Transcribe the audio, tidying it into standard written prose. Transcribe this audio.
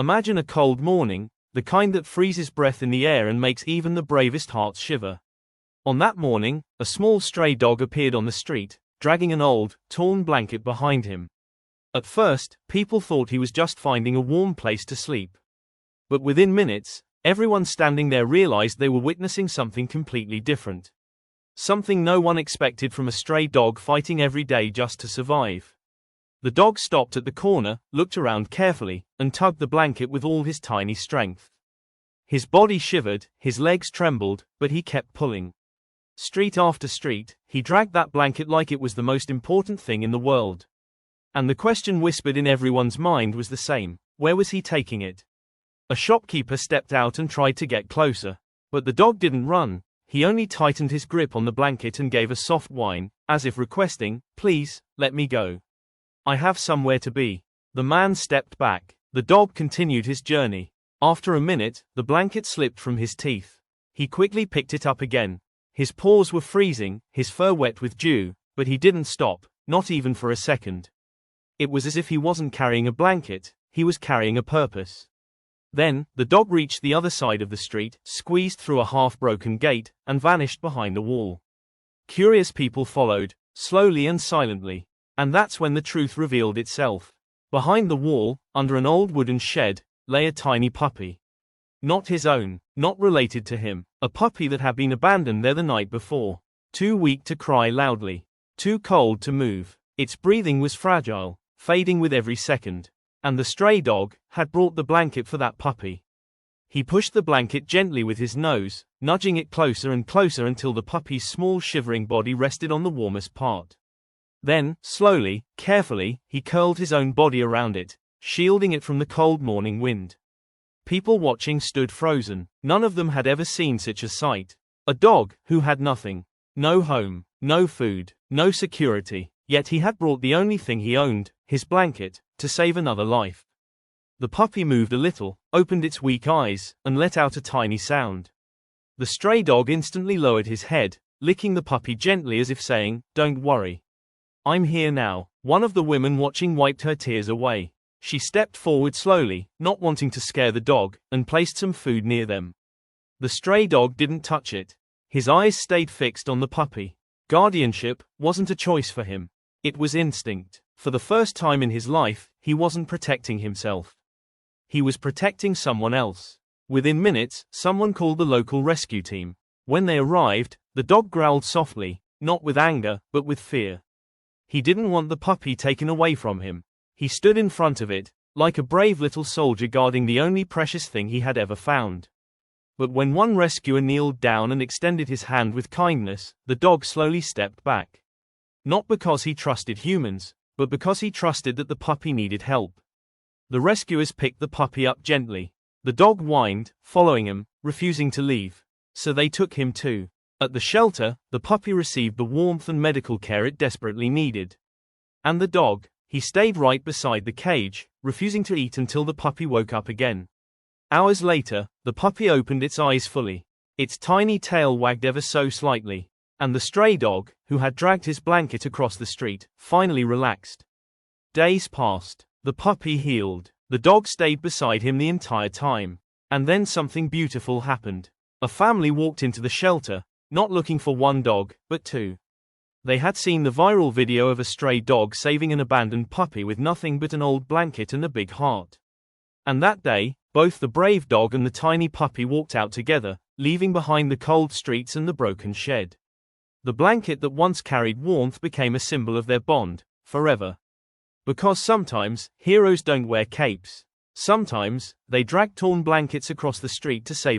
Imagine a cold morning, the kind that freezes breath in the air and makes even the bravest hearts shiver. On that morning, a small stray dog appeared on the street, dragging an old, torn blanket behind him. At first, people thought he was just finding a warm place to sleep. But within minutes, everyone standing there realized they were witnessing something completely different. Something no one expected from a stray dog fighting every day just to survive. The dog stopped at the corner, looked around carefully, and tugged the blanket with all his tiny strength. His body shivered, his legs trembled, but he kept pulling. Street after street, he dragged that blanket like it was the most important thing in the world. And the question whispered in everyone's mind was the same: where was he taking it? A shopkeeper stepped out and tried to get closer. But the dog didn't run, he only tightened his grip on the blanket and gave a soft whine, as if requesting, "Please, let me go. I have somewhere to be." The man stepped back. The dog continued his journey. After a minute, the blanket slipped from his teeth. He quickly picked it up again. His paws were freezing, his fur wet with dew, but he didn't stop, not even for a second. It was as if he wasn't carrying a blanket, he was carrying a purpose. Then, the dog reached the other side of the street, squeezed through a half-broken gate, and vanished behind a wall. Curious people followed, slowly and silently. And that's when the truth revealed itself. Behind the wall, under an old wooden shed, lay a tiny puppy. Not his own, not related to him, a puppy that had been abandoned there the night before. Too weak to cry loudly. Too cold to move. Its breathing was fragile, fading with every second. And the stray dog had brought the blanket for that puppy. He pushed the blanket gently with his nose, nudging it closer and closer until the puppy's small shivering body rested on the warmest part. Then, slowly, carefully, he curled his own body around it, shielding it from the cold morning wind. People watching stood frozen. None of them had ever seen such a sight. A dog who had nothing. No home, no food, no security, yet he had brought the only thing he owned, his blanket, to save another life. The puppy moved a little, opened its weak eyes, and let out a tiny sound. The stray dog instantly lowered his head, licking the puppy gently as if saying, "Don't worry. I'm here now." One of the women watching wiped her tears away. She stepped forward slowly, not wanting to scare the dog, and placed some food near them. The stray dog didn't touch it. His eyes stayed fixed on the puppy. Guardianship wasn't a choice for him. It was instinct. For the first time in his life, he wasn't protecting himself. He was protecting someone else. Within minutes, someone called the local rescue team. When they arrived, the dog growled softly, not with anger, but with fear. He didn't want the puppy taken away from him. He stood in front of it, like a brave little soldier guarding the only precious thing he had ever found. But when one rescuer kneeled down and extended his hand with kindness, the dog slowly stepped back. Not because he trusted humans, but because he trusted that the puppy needed help. The rescuers picked the puppy up gently. The dog whined, following him, refusing to leave. So they took him too. At the shelter, the puppy received the warmth and medical care it desperately needed. And the dog, he stayed right beside the cage, refusing to eat until the puppy woke up again. Hours later, the puppy opened its eyes fully. Its tiny tail wagged ever so slightly. And the stray dog, who had dragged his blanket across the street, finally relaxed. Days passed. The puppy healed. The dog stayed beside him the entire time. And then something beautiful happened. A family walked into the shelter, not looking for one dog, but two. They had seen the viral video of a stray dog saving an abandoned puppy with nothing but an old blanket and a big heart. And that day, both the brave dog and the tiny puppy walked out together, leaving behind the cold streets and the broken shed. The blanket that once carried warmth became a symbol of their bond, forever. Because sometimes, heroes don't wear capes. Sometimes, they drag torn blankets across the street to save